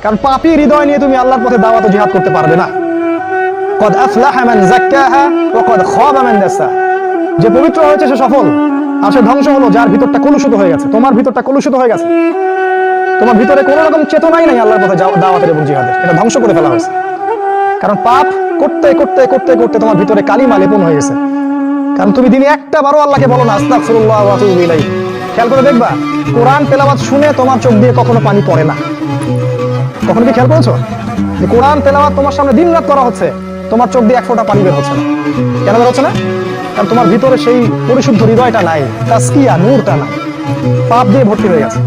কারণ পাপী হৃদয় নিয়ে তুমি আল্লাহর পথে দাওয়াত ও জিহাদ করতে পারবে না। কদ আফলাহা মান যাক্কাহা ওয়া কদ খাবা মান দাসাহা। যে পবিত্র হয়েছে সে সফল, আর সে ধ্বংস হলো যার ভিতরটা কলুষিত হয়ে গেছে। তোমার ভিতরটা কলুষিত হয়ে গেছে, তোমার ভিতরে কোনো রকম চেতনাই নাই আল্লাহর পথে দাওয়াতের এবং জিহাদের, এটা ধ্বংস করে ফেলা হয়েছে। কারণ পাপ করতে করতে করতে করতে তোমার ভিতরে কালিমা লেপন হয়ে গেছে। কারণ তুমি দিনে একটা বারো আল্লাহকে বলো না আস্তাগফিরুল্লাহ ওয়া আতুবু ইলাইহি। খেয়াল করে দেখবা কোরআন তেলাওয়াত শুনে তোমার চোখ দিয়ে কখনো পানি পড়ে না। কখনো কি খেয়াল করেছো যে কোরআন তেলাওয়াত তোমার সামনে দিন রাত করা হচ্ছে, তোমার চোখ দিয়ে এক ফোঁটা পানি বের হচ্ছে না? কেন বের হচ্ছে না? কারণ তোমার ভিতরে সেই পরিশুদ্ধ হৃদয়টা নাই, তাসকিয়া নূরটা নাই, পাপ দিয়ে ভর্তি হয়ে গেছে।